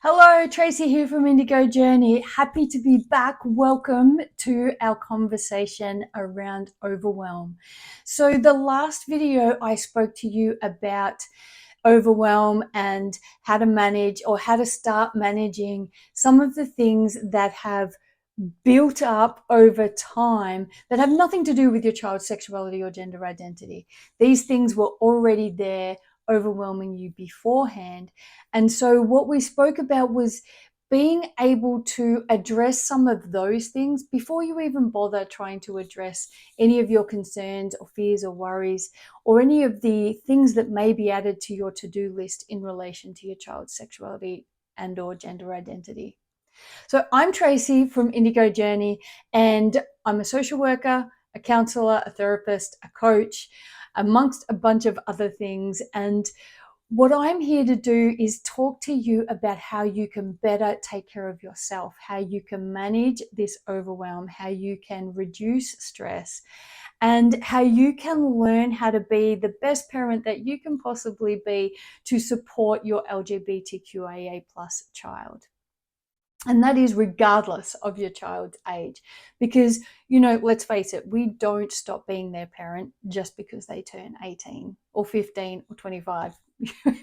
Hello, Tracy here from Indigo Journey. Happy to be back. Welcome to our conversation around overwhelm. So, the last video I spoke to you about overwhelm and how to manage or how to start managing some of the things that have built up over time that have nothing to do with your child's sexuality or gender identity. These things were already there, overwhelming you beforehand. And so, what we spoke about was being able to address some of those things before you even bother trying to address any of your concerns or fears or worries or any of the things that may be added to your to-do list in relation to your child's sexuality and or gender identity. So I'm Tracy from Indigo Journey, and I'm a social worker, a counselor, a therapist, a coach, amongst a bunch of other things. And what I'm here to do is talk to you about how you can better take care of yourself, how you can manage this overwhelm, how you can reduce stress, and how you can learn how to be the best parent that you can possibly be to support your LGBTQIA plus child. And that is regardless of your child's age. Because, let's face it, we don't stop being their parent just because they turn 18 or 15 or 25,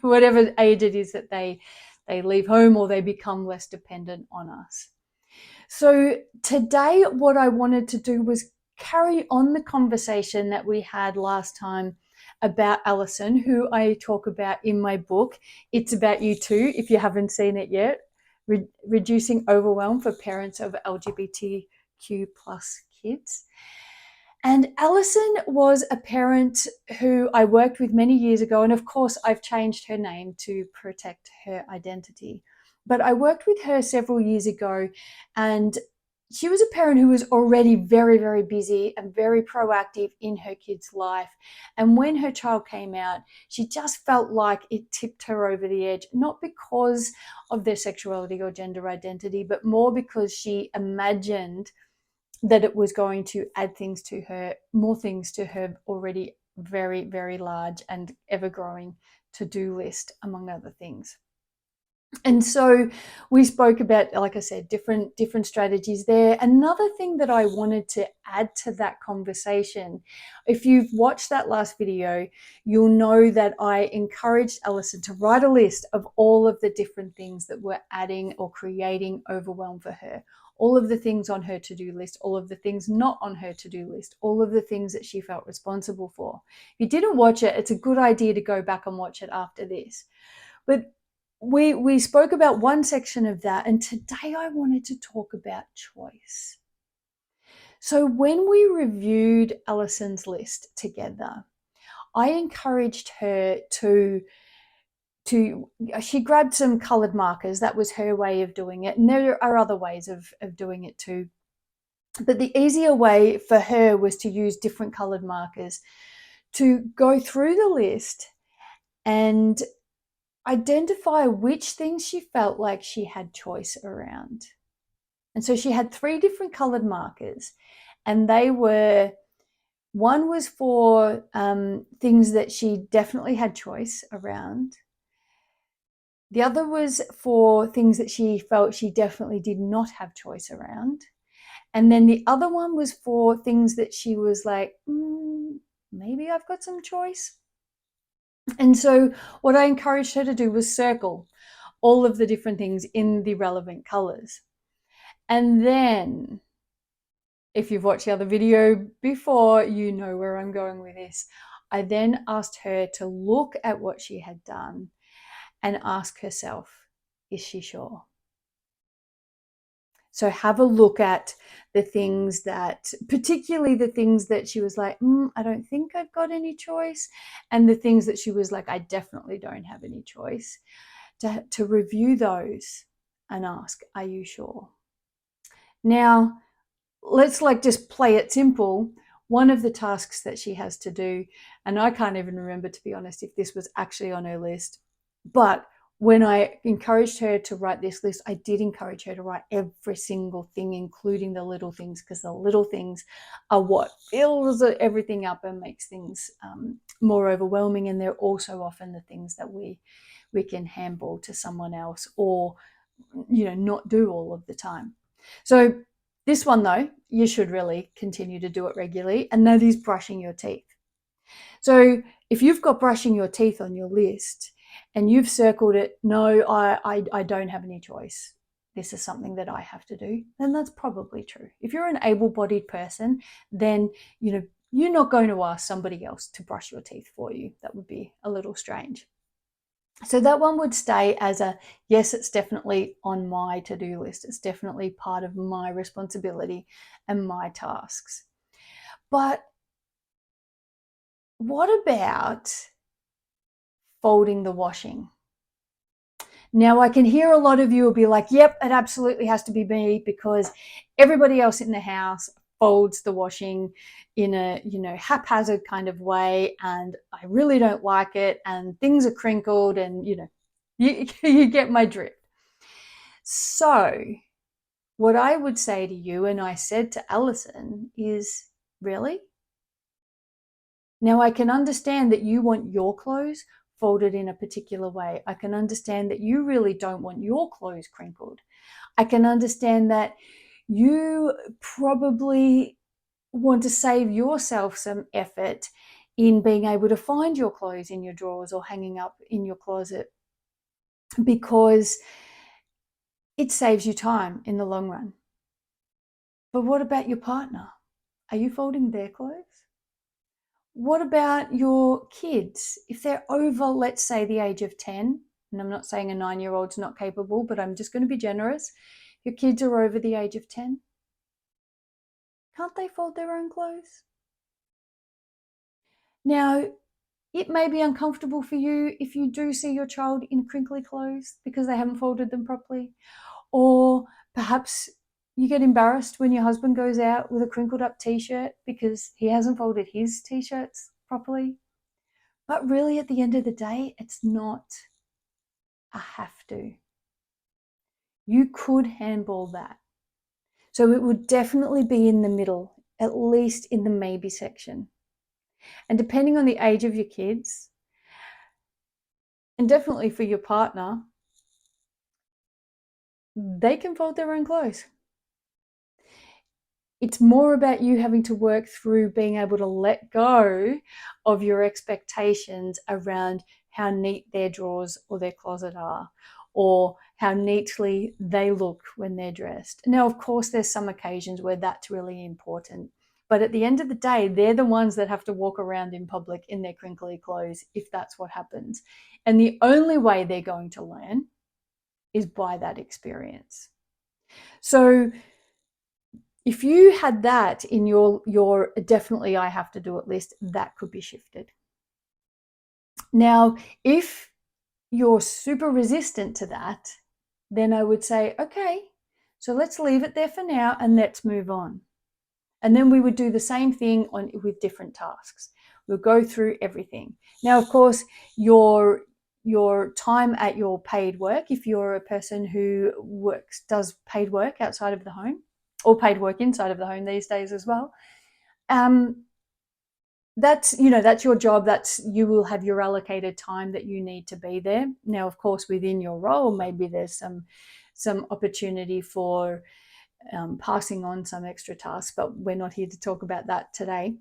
whatever age it is that they leave home or they become less dependent on us. So today, what I wanted to do was carry on the conversation that we had last time about Alison, who I talk about in my book. It's About You Too, if you haven't seen it yet. Reducing overwhelm for parents of LGBTQ plus kids. And Alison was a parent who I worked with many years ago. And of course, I've changed her name to protect her identity. But I worked with her several years ago, and she was a parent who was already very, very busy and very proactive in her kid's life. And when her child came out, she just felt like it tipped her over the edge, not because of their sexuality or gender identity, but more because she imagined that it was going to add things to her, more things to her already very, very large and ever growing to-do list, among other things. And so we spoke about, like I said, different strategies there. Another thing that I wanted to add to that conversation, if you've watched that last video, you'll know that I encouraged Alison to write a list of all of the different things that were adding or creating overwhelm for her. All of the things on her to-do list, all of the things not on her to-do list, all of the things that she felt responsible for. If you didn't watch it, it's a good idea to go back and watch it after this. But we spoke about one section of that, and today I wanted to talk about choice. So when we reviewed Alison's list together, I encouraged her she grabbed some colored markers. That was her way of doing it. And there are other ways of doing it too. But the easier way for her was to use different colored markers to go through the list and identify which things she felt like she had choice around. And so she had 3 different colored markers, and one was for things that she definitely had choice around. The other was for things that she felt she definitely did not have choice around. And then the other one was for things that she was like, maybe I've got some choice. And so what I encouraged her to do was circle all of the different things in the relevant colors. And then, if you've watched the other video before, you know where I'm going with this. I then asked her to look at what she had done and ask herself, is she sure? So have a look at the things that, particularly the things that she was like, I don't think I've got any choice. And the things that she was like, I definitely don't have any choice. To review those and ask, are you sure? Now, let's just play it simple. One of the tasks that she has to do, and I can't even remember, to be honest, if this was actually on her list, but when I encouraged her to write this list, I did encourage her to write every single thing, including the little things, because the little things are what fills everything up and makes things more overwhelming. And they're also often the things that we can handball to someone else, or not do all of the time. So this one though, you should really continue to do it regularly, and that is brushing your teeth. So if you've got brushing your teeth on your list and you've circled it, no, I don't have any choice, this is something that I have to do, then that's probably true. If you're an able-bodied person, then you're not going to ask somebody else to brush your teeth for you. That would be a little strange. So that one would stay as a yes, it's definitely on my to-do list. It's definitely part of my responsibility and my tasks. But what about folding the washing? Now, I can hear a lot of you will be like, yep, it absolutely has to be me because everybody else in the house folds the washing in a, haphazard kind of way, and I really don't like it, and things are crinkled, and, you get my drift. So what I would say to you, and I said to Alison, is really? Now, I can understand that you want your clothes folded in a particular way. I can understand that you really don't want your clothes crinkled. I can understand that you probably want to save yourself some effort in being able to find your clothes in your drawers or hanging up in your closet, because it saves you time in the long run. But what about your partner? Are you folding their clothes? What about your kids? If they're over, let's say, the age of 10, and I'm not saying a 9-year-old's not capable, but I'm just going to be generous. Your kids are over the age of 10. Can't they fold their own clothes? Now, it may be uncomfortable for you if you do see your child in crinkly clothes because they haven't folded them properly. Or perhaps you get embarrassed when your husband goes out with a crinkled up t-shirt because he hasn't folded his t-shirts properly. But really, at the end of the day, it's not a have to. You could handball that. So it would definitely be in the middle, at least in the maybe section. And depending on the age of your kids, and definitely for your partner, they can fold their own clothes. It's more about you having to work through being able to let go of your expectations around how neat their drawers or their closet are, or how neatly they look when they're dressed. Now, of course, there's some occasions where that's really important. But at the end of the day, they're the ones that have to walk around in public in their crinkly clothes if that's what happens. And the only way they're going to learn is by that experience. So if you had that in your definitely I have to do it list, that could be shifted. Now, if you're super resistant to that, then I would say, okay, so let's leave it there for now and let's move on. And then we would do the same thing with different tasks. We'll go through everything. Now, of course, your time at your paid work, if you're a person who does paid work outside of the home, or paid work inside of the home these days as well, that's your job. You will have your allocated time that you need to be there. Now, of course, within your role, maybe there's some opportunity for passing on some extra tasks, but we're not here to talk about that today.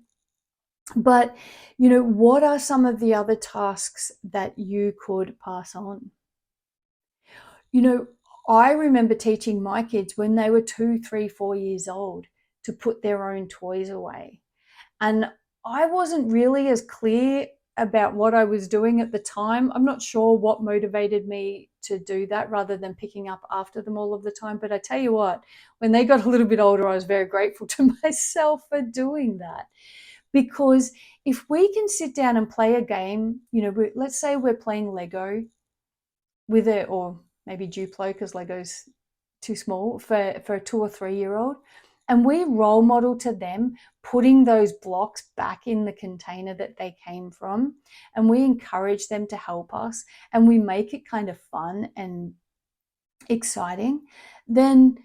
But what are some of the other tasks that you could pass on? I remember teaching my kids when they were 2, 3, 4 years old to put their own toys away. And I wasn't really as clear about what I was doing at the time. I'm not sure what motivated me to do that rather than picking up after them all of the time. But I tell you what, when they got a little bit older, I was very grateful to myself for doing that. Because if we can sit down and play a game, let's say we're playing Lego with it, or maybe Duplo because Lego's too small for a 2 or 3-year-old, and we role model to them putting those blocks back in the container that they came from, and we encourage them to help us, and we make it kind of fun and exciting, then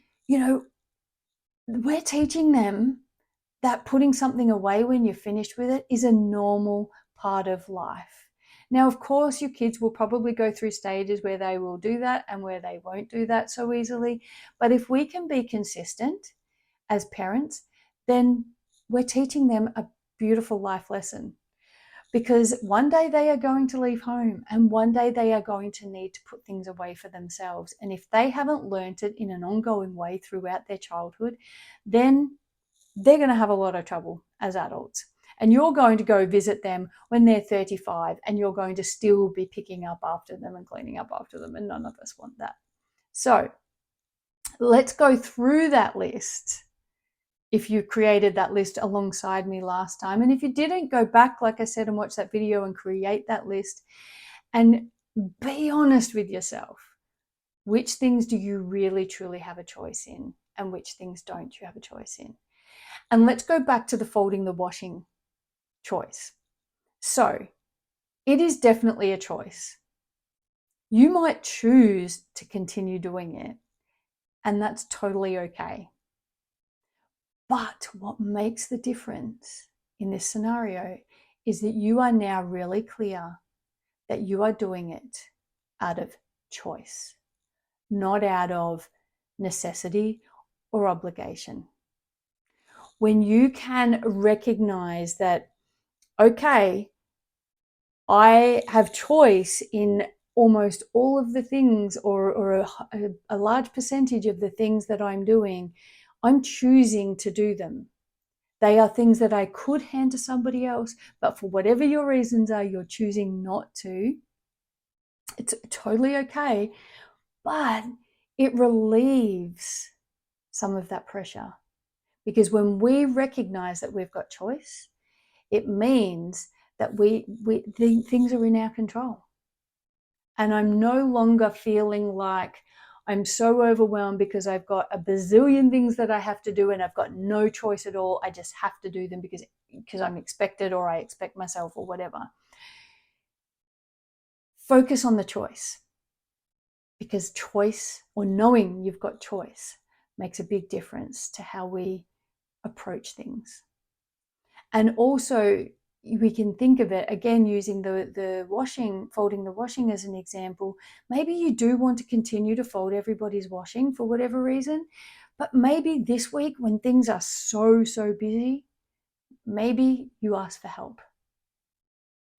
we're teaching them that putting something away when you're finished with it is a normal part of life. Now, of course, your kids will probably go through stages where they will do that and where they won't do that so easily. But if we can be consistent as parents, then we're teaching them a beautiful life lesson. Because one day they are going to leave home and one day they are going to need to put things away for themselves. And if they haven't learned it in an ongoing way throughout their childhood, then they're going to have a lot of trouble as adults. And you're going to go visit them when they're 35 and you're going to still be picking up after them and cleaning up after them. And none of us want that. So let's go through that list. If you created that list alongside me last time. And if you didn't, go back, like I said, and watch that video and create that list and be honest with yourself. Which things do you really truly have a choice in and which things don't you have a choice in? And let's go back to the folding the washing choice. So it is definitely a choice. You might choose to continue doing it, and that's totally okay. But what makes the difference in this scenario is that you are now really clear that you are doing it out of choice, not out of necessity or obligation. When you can recognize that, okay, I have choice in almost all of the things or a large percentage of the things that I'm doing, I'm choosing to do them. They are things that I could hand to somebody else, but for whatever your reasons are, you're choosing not to. It's totally okay, but it relieves some of that pressure. Because when we recognize that we've got choice, it means that things are in our control. And I'm no longer feeling like I'm so overwhelmed because I've got a bazillion things that I have to do and I've got no choice at all. I just have to do them because I'm expected or I expect myself or whatever. Focus on the choice, because choice, or knowing you've got choice, makes a big difference to how we approach things. And also, we can think of it again using folding the washing as an example. Maybe you do want to continue to fold everybody's washing for whatever reason, but maybe this week when things are so busy, maybe you ask for help.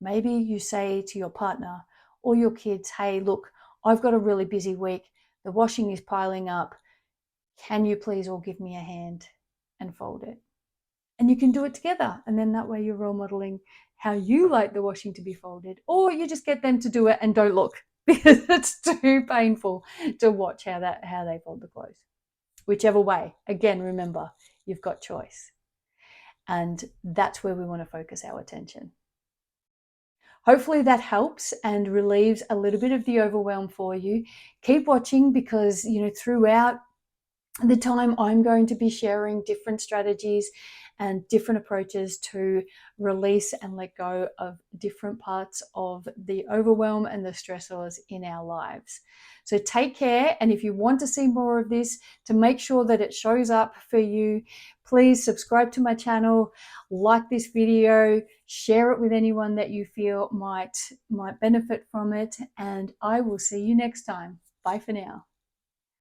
Maybe you say to your partner or your kids, hey, look, I've got a really busy week. The washing is piling up. Can you please all give me a hand and fold it? And you can do it together. And then that way you're role modeling how you like the washing to be folded. Or you just get them to do it and don't look because it's too painful to watch how they fold the clothes. Whichever way. Again, remember, you've got choice. And that's where we want to focus our attention. Hopefully that helps and relieves a little bit of the overwhelm for you. Keep watching because, throughout the time I'm going to be sharing different strategies and different approaches to release and let go of different parts of the overwhelm and the stressors in our lives. So take care. And if you want to see more of this, to make sure that it shows up for you, please subscribe to my channel, like this video, share it with anyone that you feel might benefit from it. And I will see you next time. Bye for now.